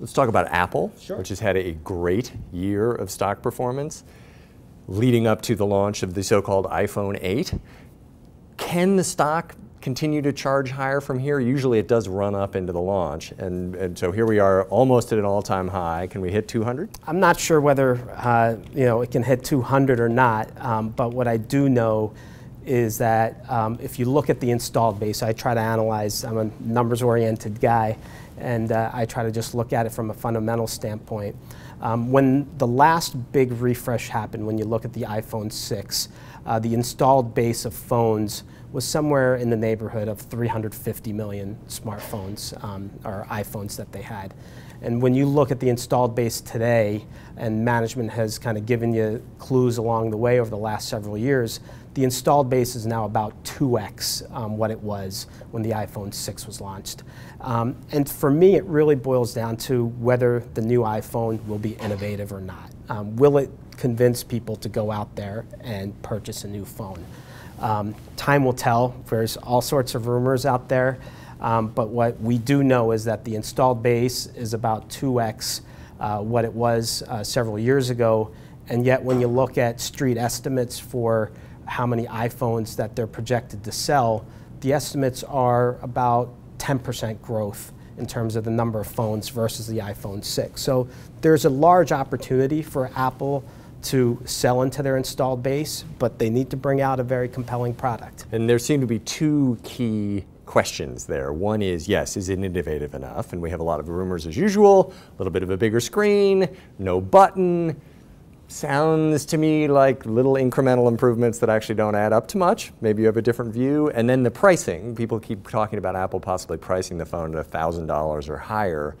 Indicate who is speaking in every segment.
Speaker 1: Let's talk about Apple,
Speaker 2: Sure.
Speaker 1: which has had a great year of stock performance leading up to the launch of the so-called iPhone 8. Can the stock continue to charge higher from here? Usually it does run up into the launch, and so here we are almost at an all-time high. Can we hit 200?
Speaker 2: I'm not sure whether it can hit 200 or not, but what I do know is that if you look at the installed base, I try to analyze, I'm a numbers-oriented guy, and I try to just look at it from a fundamental standpoint. When the last big refresh happened, when you look at the iPhone 6, the installed base of phones was somewhere in the neighborhood of 350 million smartphones or iPhones that they had. And when you look at the installed base today, and management has kind of given you clues along the way over the last several years, the installed base is now about 2x what it was when the iPhone 6 was launched. And for me, it really boils down to whether the new iPhone will be innovative or not. Will it convince people to go out there and purchase a new phone? Time will tell. There's all sorts of rumors out there. But what we do know is that the installed base is about 2x what it was several years ago. And yet when you look at street estimates for how many iPhones that they're projected to sell, the estimates are about 10% growth in terms of the number of phones versus the iPhone 6. So there's a large opportunity for Apple to sell into their installed base, but they need to bring out a very compelling product.
Speaker 1: And there seem to be two key questions there. One is, yes, is it innovative enough? And we have a lot of rumors as usual, a little bit of a bigger screen, no button. Sounds to me like little incremental improvements that actually don't add up to much. Maybe you have a different view. And then the pricing. People keep talking about Apple possibly pricing the phone at $1,000 or higher.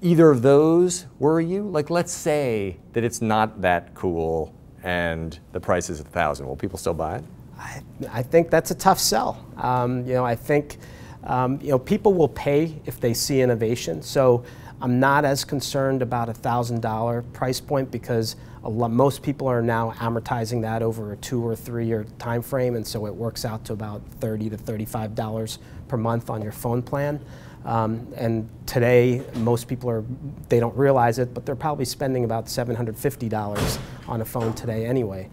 Speaker 1: Either of those worry you? Like, let's say that it's not that cool and the price is $1,000. Will people still buy it?
Speaker 2: I think that's a tough sell. I think people will pay if they see innovation. So I'm not as concerned about a $1,000 price point because most people are now amortizing that over a 2 or 3 year time frame, and so it works out to about $30 to $35 per month on your phone plan. And today, most people they don't realize it, but they're probably spending about $750 on a phone today anyway.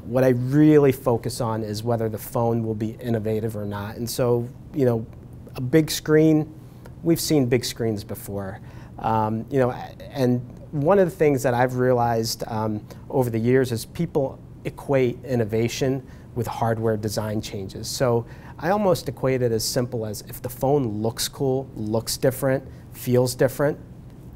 Speaker 2: What I really focus on is whether the phone will be innovative or not. And so, a big screen, we've seen big screens before. And one of the things that I've realized over the years is people equate innovation with hardware design changes. So I almost equate it as simple as if the phone looks cool, looks different, feels different,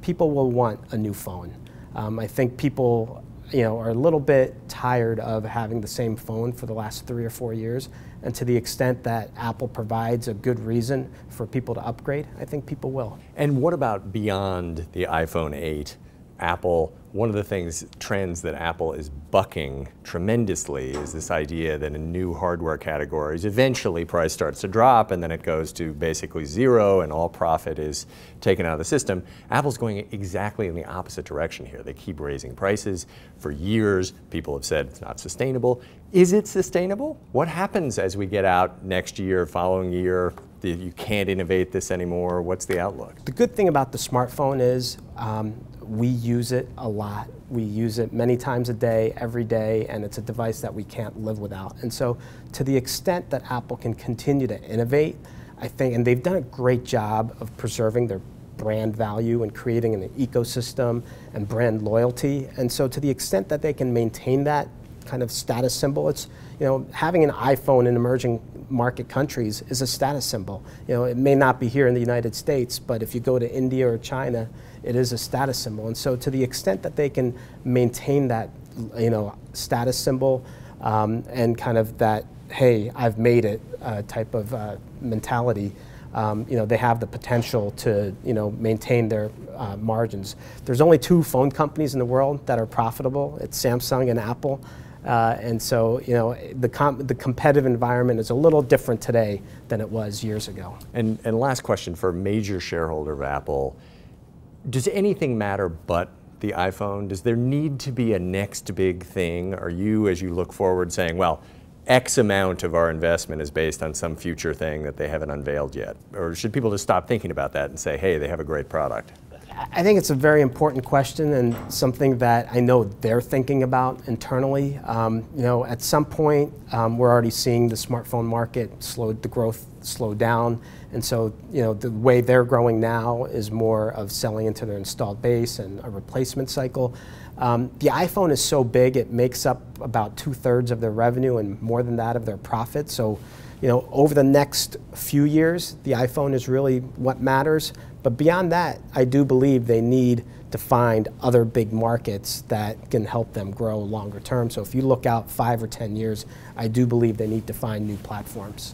Speaker 2: people will want a new phone. I think people are a little bit tired of having the same phone for the last 3 or 4 years, and to the extent that Apple provides a good reason for people to upgrade, I think people will.
Speaker 1: And what about beyond the iPhone 8? Apple, one of the trends that Apple is bucking tremendously is this idea that in new hardware categories, eventually price starts to drop and then it goes to basically zero and all profit is taken out of the system. Apple's going exactly in the opposite direction here. They keep raising prices. For years, people have said it's not sustainable. Is it sustainable? What happens as we get out next year, following year? You can't innovate this anymore. What's the outlook?
Speaker 2: The good thing about the smartphone is we use it a lot. We use it many times a day, every day, and it's a device that we can't live without. And so to the extent that Apple can continue to innovate, I think, and they've done a great job of preserving their brand value and creating an ecosystem and brand loyalty. And so to the extent that they can maintain that kind of status symbol, it's, having an iPhone in emerging market countries is a status symbol. It may not be here in the United States, but if you go to India or China, it is a status symbol. And so to the extent that they can maintain that, status symbol and kind of that, hey, I've made it type of mentality, they have the potential to, maintain their margins. There's only 2 phone companies in the world that are profitable. It's Samsung and Apple. And so, the competitive environment is a little different today than it was years ago.
Speaker 1: And last question for a major shareholder of Apple, does anything matter but the iPhone? Does there need to be a next big thing? Are you, as you look forward, saying, well, X amount of our investment is based on some future thing that they haven't unveiled yet? Or should people just stop thinking about that and say, hey, they have a great product?
Speaker 2: I think it's a very important question and something that I know they're thinking about internally. At some point, we're already seeing the smartphone market the growth slow down. And so, the way they're growing now is more of selling into their installed base and a replacement cycle. The iPhone is so big, it makes up about 2/3 of their revenue and more than that of their profit. So, over the next few years, the iPhone is really what matters. But beyond that, I do believe they need to find other big markets that can help them grow longer term. So if you look out 5 or 10 years, I do believe they need to find new platforms.